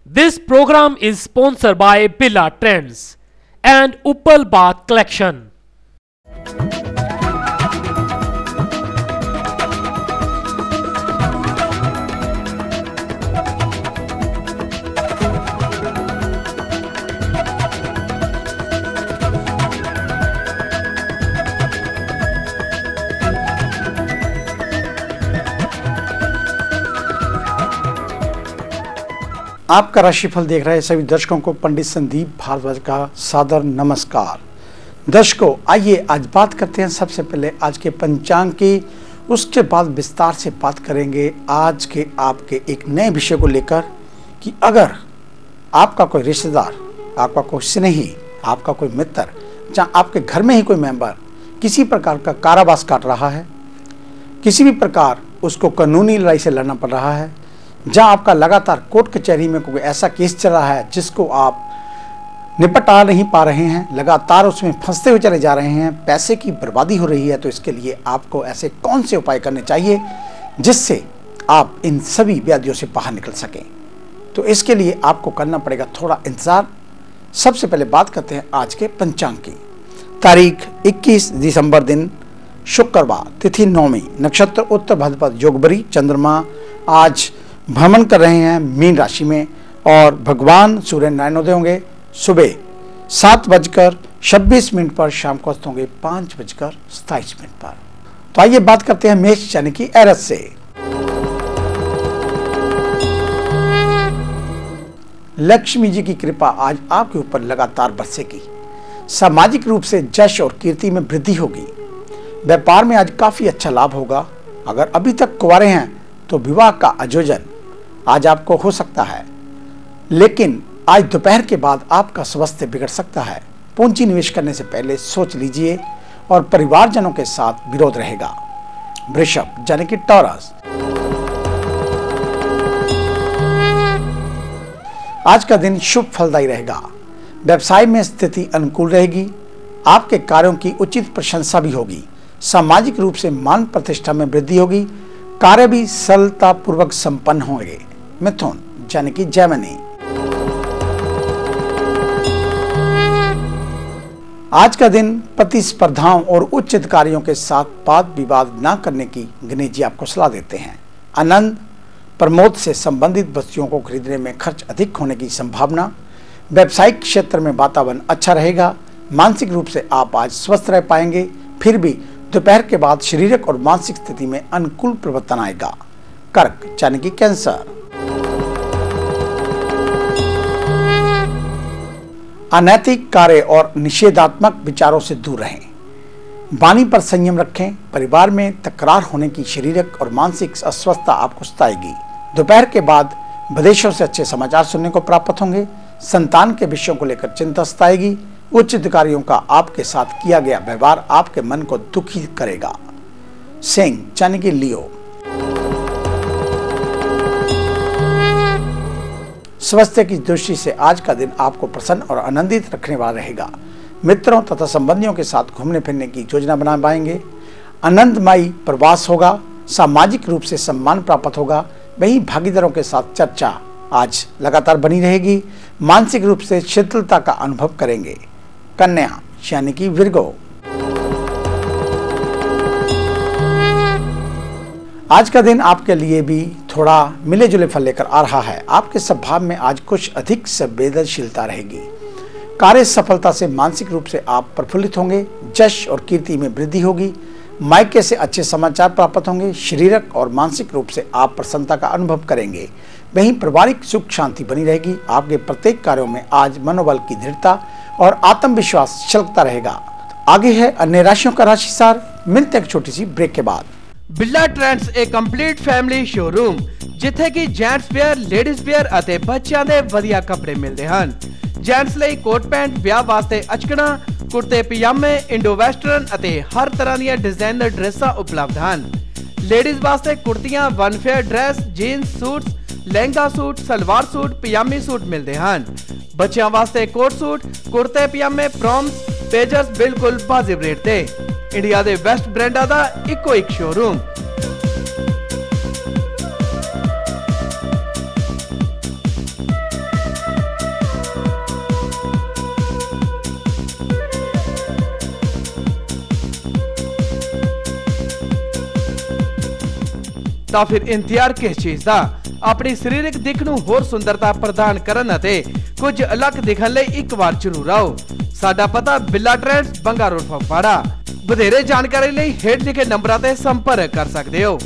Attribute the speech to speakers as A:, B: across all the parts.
A: This program is sponsored by Birla Trends and Uppal Bath Collection.
B: आपका राशिफल देख रहे सभी दर्शकों को पंडित संदीप भारद्वाज का सादर नमस्कार। दर्शकों, आइए आज बात करते हैं सबसे पहले आज के पंचांग की, उसके बाद विस्तार से बात करेंगे आज के आपके एक नए विषय को लेकर कि अगर आपका कोई रिश्तेदार, आपका कोई स्नेही, आपका कोई मित्र, जहाँ आपके घर में ही कोई मेंबर किसी प्रकार का कारावास काट रहा है, किसी भी प्रकार उसको कानूनी लड़ाई से लड़ना पड़ रहा है, जहां आपका लगातार कोर्ट कचहरी में कोई ऐसा केस चल रहा है जिसको आप निपटा नहीं पा रहे हैं, लगातार उसमें फंसते हुए चले जा रहे हैं, पैसे की बर्बादी हो रही है, तो इसके लिए आपको ऐसे कौन से उपाय करने चाहिए जिससे आप इन सभी व्याधियों से बाहर निकल सकें। तो इसके लिए आपको करना पड़ेगा थोड़ा इंतजार। सबसे पहले बात करते हैं आज के पंचांग की। तारीख 21 दिसंबर दिन शुक्रवार, तिथि नौमी, नक्षत्र उत्तर भाद्रपद, योगबरी, चंद्रमा आज भ्रमण कर रहे हैं मीन राशि में और भगवान सूर्य नारायणोदय होंगे सुबह 7:26 पर, शाम को अस्त होंगे 5:27 पर। तो आइए बात करते हैं मेष यानी कि एरस से। लक्ष्मी जी की कृपा आज आपके ऊपर लगातार बरसेगी। सामाजिक रूप से यश और कीर्ति में वृद्धि होगी। व्यापार में आज काफी अच्छा लाभ होगा। अगर अभी तक कुंवारे हैं तो विवाह का आयोजन आज आपको हो सकता है, लेकिन आज दोपहर के बाद आपका स्वास्थ्य बिगड़ सकता है। पूंजी निवेश करने से पहले सोच लीजिए और परिवारजनों के साथ विरोध रहेगा। वृषभ यानी कि टॉरस, आज का दिन शुभ फलदायी रहेगा। व्यवसाय में स्थिति अनुकूल रहेगी। आपके कार्यों की उचित प्रशंसा भी होगी। सामाजिक रूप से मान प्रतिष्ठा में वृद्धि होगी। कार्य भी सरलता पूर्वक संपन्न होंगे। मिथुन यानी कि जेमिनी, आज का दिन प्रतिस्पर्धाओं और उच्च अधिकारियों के साथ वाद विवाद न करने की गणेश जी आपको सलाह देते हैं। आनंद प्रमोद से संबंधित वस्तुओं को खरीदने में खर्च अधिक होने की संभावना। व्यावसायिक क्षेत्र में वातावरण अच्छा रहेगा। मानसिक रूप से आप आज स्वस्थ रह पाएंगे, फिर भी दोपहर के बाद शारीरिक और मानसिक स्थिति में अनुकूल परिवर्तन आएगा। कर्क यानी कि कैंसर, अनैतिक कार्य और निषेधात्मक विचारों से दूर रहें। वाणी पर संयम रखें। परिवार में तकरार होने की शारीरिक और मानसिक अस्वस्थता आपको सताएगी। दोपहर के बाद विदेशों से अच्छे समाचार सुनने को प्राप्त होंगे। संतान के विषयों को लेकर चिंता सताएगी। उच्च अधिकारियों का आपके साथ किया गया व्यवहार आपके मन को दुखी करेगा। सिंह यानी कि लियो, स्वास्थ्य की दृष्टि से आज का दिन आपको प्रसन्न और आनंदित रखने वाला रहेगा। मित्रों तथा संबंधियों के साथ घूमने फिरने की योजना बना पाएंगे। आनंदमयी प्रवास होगा। सामाजिक रूप से सम्मान प्राप्त होगा। वहीं भागीदारों के साथ चर्चा आज लगातार बनी रहेगी। मानसिक रूप से शिथिलता का अनुभव करेंगे। कन्या यानी कि विर्गो, आज का दिन आपके लिए भी थोड़ा मिले जुले फल लेकर आ रहा है। आपके स्वभाव में आज कुछ अधिक संवेदनशीलता रहेगी। कार्य सफलता से मानसिक रूप से आप प्रफुल्लित होंगे। यश और कीर्ति में वृद्धि होगी। मायके से अच्छे समाचार प्राप्त होंगे। शारीरिक और मानसिक रूप से आप प्रसन्नता का अनुभव करेंगे। वहीं पारिवारिक सुख शांति बनी रहेगी। आपके प्रत्येक कार्यों में आज मनोबल की दृढ़ता और आत्मविश्वास छलकता रहेगा। आगे है अन्य राशियों का राशिसार। मिलते हैं एक छोटी सी ब्रेक के बाद।
C: बिरला ट्रेंड्स एक कंप्लीट फैमिली शोरूम जिथे कि जेंट्स वेयर, लेडीज वेयर ਅਤੇ ਬੱਚਿਆਂ ਦੇ ਵਧੀਆ ਕੱਪੜੇ ਮਿਲਦੇ ਹਨ। जेंट्स ਲਈ ਕੋਟ ਪੈਂਟ, ਵਿਆਹ ਵਾਸਤੇ ਅਚਕਣਾ, ਕੁੜਤੇ ਪਜਾਮੇ, ਇੰਡੋ ਵੈਸਟਰਨ ਅਤੇ ਹਰ ਤਰ੍ਹਾਂ ਦੀਆਂ ਡਿਜ਼ਾਈਨਰ ਡਰੈਸਾਂ ਉਪਲਬਧ ਹਨ। ਲੇਡੀਜ਼ ਵਾਸਤੇ ਕੁੜਤੀਆਂ, ਵਨ ਫੇਅਰ ਡਰੈਸ, ਜੀਨਸ ਸੂਟਸ, ਲਹਿੰਗਾ सूट, सलवार सूट, पजामी सूट मिलते हैं। बच्चों वास्ते कोट सूट, कुर्ते पजामे, प्रॉम्स, पेजर्स बिल्कुल वाजिब रेट ते। इंडिया के बेस्ट ब्रांडा का इको एक शोरूम। ਤਾਂ ਫਿਰ ਇੰਤਜ਼ਾਰ ਕਿਸ ਚੀਜ਼ ਦਾ। ਆਪਣੀ ਸਰੀਰਕ ਦਿੱਖ ਨੂੰ ਹੋਰ ਸੁੰਦਰਤਾ ਪ੍ਰਦਾਨ ਕਰਨ ਅਤੇ ਕੁਝ ਅਲੱਗ ਦਿਖਣ ਲਈ ਇੱਕ ਵਾਰ ਜ਼ਰੂਰ ਆਓ। ਸਾਡਾ ਪਤਾ ਬਿੱਲਾ ਟ੍ਰੈਂਡਸ, ਬੰਗਾ ਰੋਡ, ਫਗਵਾੜਾ। ਵਧੇਰੇ ਜਾਣਕਾਰੀ ਲਈ ਹੇਠ ਲਿਖੇ ਨੰਬਰਾਂ ਤੇ ਸੰਪਰਕ ਕਰ ਸਕਦੇ ਹੋ।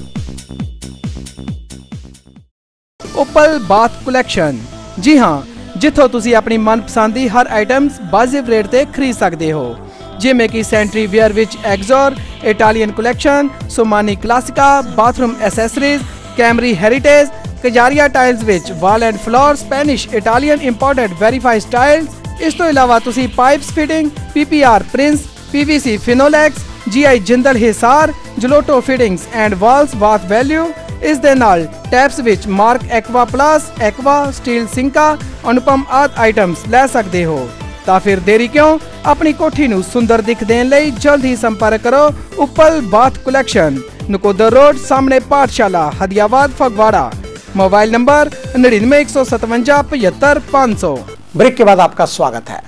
C: ਉਪਲ ਬਾਥ ਕਲੈਕਸ਼ਨ, ਜੀ ਹਾਂ, ਜਿੱਥੋਂ ਤੁਸੀਂ ਆਪਣੀ ਮਨਪਸੰਦ ਦੀ ਹਰ ਆਈਟਮਸ ਵਾਜਿਬ ਰੇਟ ਤੇ ਖਰੀਦ ਸਕਦੇ ਹੋ, ਜਿਵੇਂ ਕਿ ਸੈਂਟਰੀ ਵੇਅਰ ਵਿੱਚ ਐਗਜ਼ੋਰ, Italian collection, Somany Classica, bathroom accessories, ਕੈਮਰੀ ਹੈਰੀਟੇਜ, ਕਜਾਰੀਆ ਟਾਈਲਸ ਵਿੱਚ wall and floor, Spanish, Italian imported verified tiles. ਇਸ ਤੋਂ ਇਲਾਵਾ ਤੁਸੀਂ pipes fitting, PPR Prince, PVC Finolex, GI Jindal Hisar, ਜਲੋਟੋ fittings and valves bath value. ਇਸ ਦੇ ਨਾਲ ਟੈਪਸ ਵਿੱਚ ਮਾਰਕ ਐਕਵਾ ਪਲੱਸ, ਐਕਵਾ, ਸਟੀਲ ਸਿੰਕਾ, ਅਨੁਪਮ ਆਦਿ ਆਈਟਮਸ ਲੈ ਸਕਦੇ ਹੋ। ਤਾਂ ਫਿਰ ਦੇਰੀ ਕਿਉਂ? ਆਪਣੀ ਕੋਠੀ ਨੂੰ ਸੁੰਦਰ ਦਿੱਖ ਦੇਣ ਲਈ ਜਲਦ ਹੀ ਸੰਪਰਕ ਕਰੋ Uppal bath collection, Nakodar road, सामने पाठशाला, Hadiabad, Phagwara. Mobile number 9915575500।
B: Break के बाद आपका स्वागत है।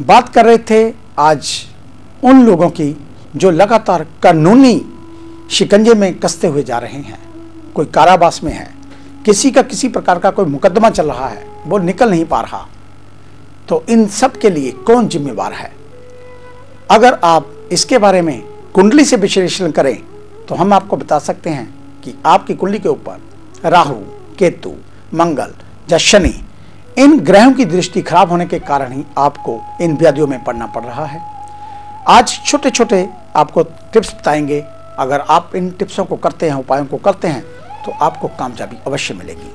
B: बात कर रहे थे आज उन लोगों की जो लगातार कानूनी शिकंजे में कसते हुए जा रहे हैं। कोई कारावास में है, किसी का किसी प्रकार का कोई मुकदमा चल रहा है, वो निकल नहीं पा रहा। तो इन सब के लिए कौन जिम्मेवार है? अगर आप इसके बारे में कुंडली से विश्लेषण करें तो हम आपको बता सकते हैं कि आपकी कुंडली के ऊपर राहु, केतु, मंगल या शनि, इन ग्रहों की दृष्टि खराब होने के कारण ही आपको इन व्याधियों में पड़ना पड़ रहा है। आज छोटे छोटे आपको टिप्स बताएंगे। अगर आप इन टिप्सों को करते हैं, उपायों को करते हैं, तो आपको कामयाबी अवश्य मिलेगी।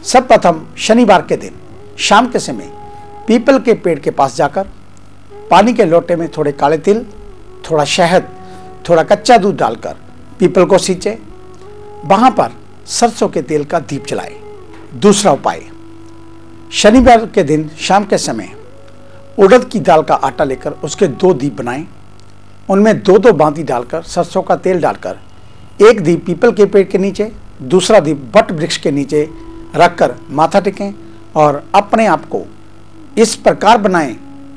B: सब प्रथम शनिवार के दिन शाम के समय पीपल के पेड़ के पास जाकर पानी के लोटे में थोड़े काले तिल, थोड़ा शहद, थोड़ा कच्चा दूध डालकर पीपल को सींचे, वहां पर सरसों के तेल का दीप जलाएं। दूसरा उपाय, शनिवार के दिन शाम के समय उड़द की दाल का आटा लेकर उसके 2 दीप बनाएं। उनमें 2-2 बांदी डालकर सरसों का तेल डालकर एक दीप पीपल के पेड़ के नीचे, दूसरा दीप वट वृक्ष के नीचे रखकर माथा टेकें और अपने आप को इस प्रकार बनाएं,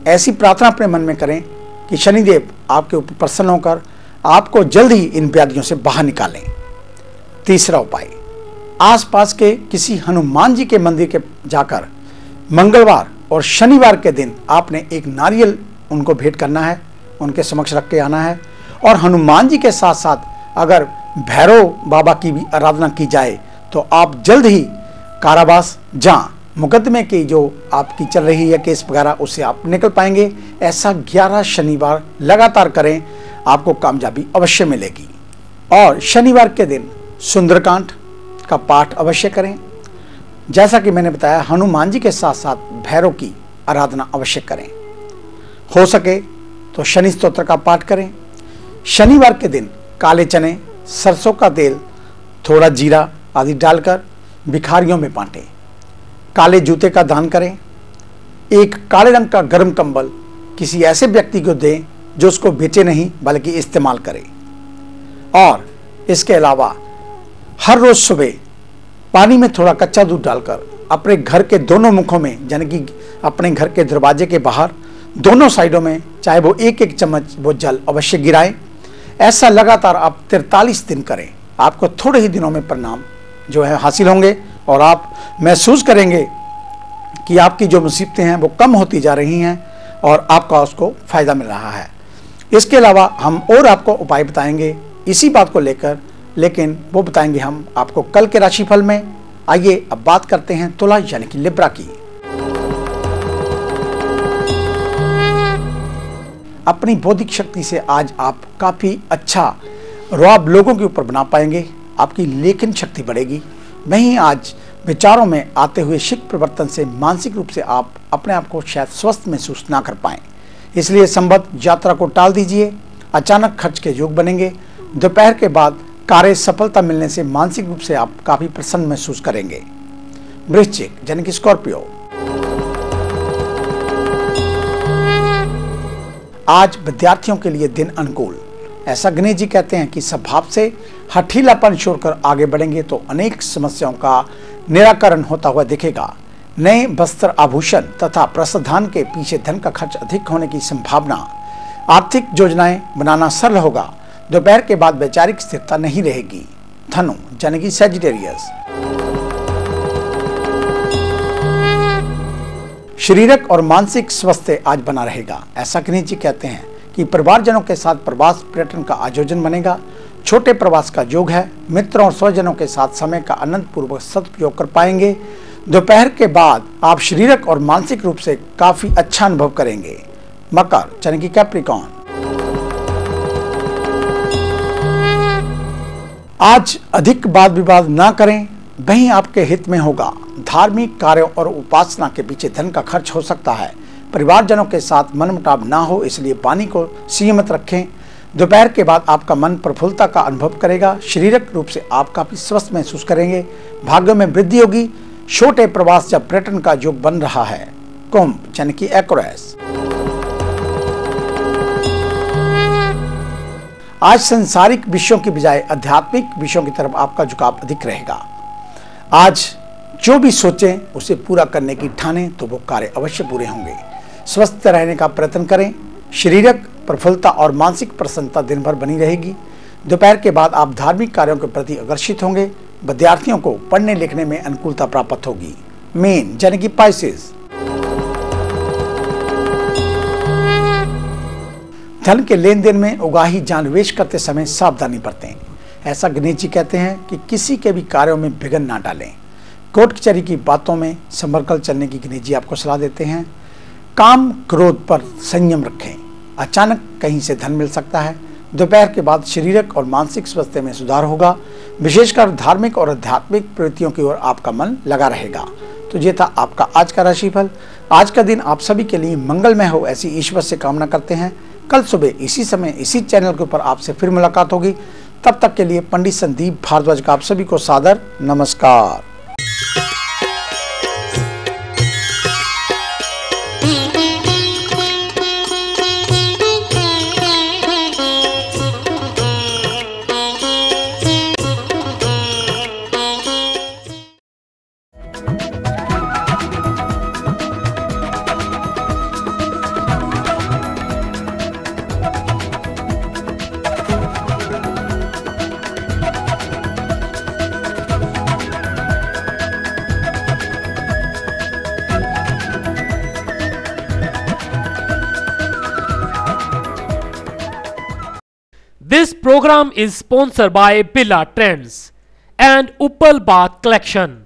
B: ऐसी प्रार्थना अपने मन में करें कि शनिदेव आपके ऊपर प्रसन्न होकर आपको जल्द ही इन व्याधियों से बाहर निकालें। तीसरा उपाय, आसपास के किसी हनुमान जी के मंदिर के जाकर मंगलवार और शनिवार के दिन आपने एक नारियल उनको भेंट करना है, उनके समक्ष रख के आना है। और हनुमान जी के साथ साथ अगर भैरव बाबा की भी आराधना की जाए तो आप जल्द ही कारावास, जहाँ मुकदमे की जो आपकी चल रही है केस वगैरह, उससे आप निकल पाएंगे। ऐसा 11 शनिवार लगातार करें, आपको कामयाबी अवश्य मिलेगी। और शनिवार के दिन सुंदरकांड का पाठ अवश्य करें। जैसा कि मैंने बताया, हनुमान जी के साथ साथ भैरव की आराधना अवश्य करें। हो सके तो शनि स्तोत्र का पाठ करें। शनिवार के दिन काले चने, सरसों का तेल, थोड़ा जीरा आदि डालकर भिखारियों में बांटें। काले जूते का दान करें। एक काले रंग का गर्म कंबल किसी ऐसे व्यक्ति को दें जो उसको बेचे नहीं बल्कि इस्तेमाल करे। और इसके अलावा हर रोज सुबह पानी में थोड़ा कच्चा दूध डालकर अपने घर के दोनों मुखों में, यानी कि अपने घर के दरवाजे के बाहर दोनों साइडों में, चाहे वो 1-1 चम्मच वो जल अवश्य गिराएं। ऐसा लगातार आप 43 दिन करें। आपको थोड़े ही दिनों में परिणाम जो है हासिल होंगे और आप महसूस करेंगे कि आपकी जो मुसीबतें हैं वो कम होती जा रही हैं और आपका उसको फायदा मिल रहा है। इसके अलावा हम और आपको उपाय बताएंगे इसी बात को लेकर, लेकिन वो बताएंगे हम आपको कल के राशिफल में। आइए अब बात करते हैं तुला यानी कि लिब्रा की। अपनी बौद्धिक शक्ति से आज आप काफी अच्छा रुआब लोगों के ऊपर बना पाएंगे। आपकी लेखन शक्ति बढ़ेगी। वहीं आज विचारों में आते हुए शीघ्र परिवर्तन से मानसिक रूप से आप अपने आप को शायद स्वस्थ महसूस ना कर पाएं, इसलिए संबद्ध यात्रा को टाल दीजिए। अचानक खर्च के योग बनेंगे। दोपहर के बाद कार्य सफलता मिलने से मानसिक रूप से आप काफी प्रसन्न महसूस करेंगे। वृश्चिक यानी कि स्कॉर्पियो, आज विद्यार्थियों के लिए दिन अनुकूल। ऐसा गणेश जी कहते हैं कि स्वभाव से हठीलापन छोड़कर आगे बढ़ेंगे तो अनेक समस्याओं का निराकरण होता हुआ दिखेगा। नए वस्त्र, आभूषण तथा प्रसाधन के पीछे धन का खर्च अधिक होने की संभावना। आर्थिक योजनाएं बनाना सरल होगा। दोपहर के बाद वैचारिक स्थिरता नहीं रहेगी। धनु यानी कि सैजिटेरियस। शारीरिक और मानसिक स्वास्थ्य आज बना रहेगा। ऐसा गणेश जी कहते हैं कि परिवारजनों के साथ प्रवास पर्यटन का आयोजन बनेगा। छोटे प्रवास का योग है। मित्रों और स्वजनों के साथ समय का आनंद पूर्वक सदुपयोग कर पाएंगे। दोपहर के बाद आप शारीरिक और मानसिक रूप से काफी अच्छा अनुभव करेंगे। मकर यानी कि कैप्रिकॉर्न, आज अधिक वाद विवाद ना करें, वही आपके हित में होगा। धार्मिक कार्यों और उपासना के पीछे धन का खर्च हो सकता है। परिवारजनों के साथ मनमुटाव ना हो, इसलिए वाणी को संयमित रखें। दोपहर के बाद आपका मन प्रफुल्लता का अनुभव करेगा। शारीरिक रूप से आप काफी स्वस्थ महसूस करेंगे। भाग्य में वृद्धि होगी। छोटे प्रवास या पर्यटन का योग बन रहा है। कुंभ यानी कि एक्वेरियस, आज सांसारिक विषयों की बजाय आध्यात्मिक विषयों की तरफ आपका झुकाव अधिक रहेगा। आज जो भी सोचें उसे पूरा करने की ठाने तो वो कार्य अवश्य पूरे होंगे। स्वस्थ रहने का प्रयत्न करें। शारीरिक प्रफुल्लता और मानसिक प्रसन्नता दिन भर बनी रहेगी। दोपहर के बाद आप धार्मिक कार्यों के प्रति आकर्षित होंगे। विद्यार्थियों को पढ़ने लिखने में अनुकूलता प्राप्त होगी। मीन यानी कि पाइसेस, धन के लेन देन में उगाही जानवेश करते समय सावधानी बरतें। ऐसा गणेश जी कहते हैं कि किसी के भी कार्यों में विघ्न ना डालें। कोर्ट कचहरी की बातों में संभल कर चलने की गणेश जी आपको सलाह देते हैं। काम क्रोध पर संयम रखें। अचानक कहीं से धन मिल सकता है। दोपहर के बाद शारीरिक और मानसिक स्वास्थ्य में सुधार होगा। विशेषकर धार्मिक और आध्यात्मिक प्रवृत्तियों की ओर आपका मन लगा रहेगा। तो ये था आपका आज का राशिफल। आज का दिन आप सभी के लिए मंगलमय हो, ऐसी ईश्वर से कामना करते हैं। कल सुबह इसी समय इसी चैनल के ऊपर आपसे फिर मुलाकात होगी। तब तक के लिए पंडित संदीप भारद्वाज का आप सभी को सादर नमस्कार।
A: This program is sponsored by Billa Trends and Uppal Bath Collection.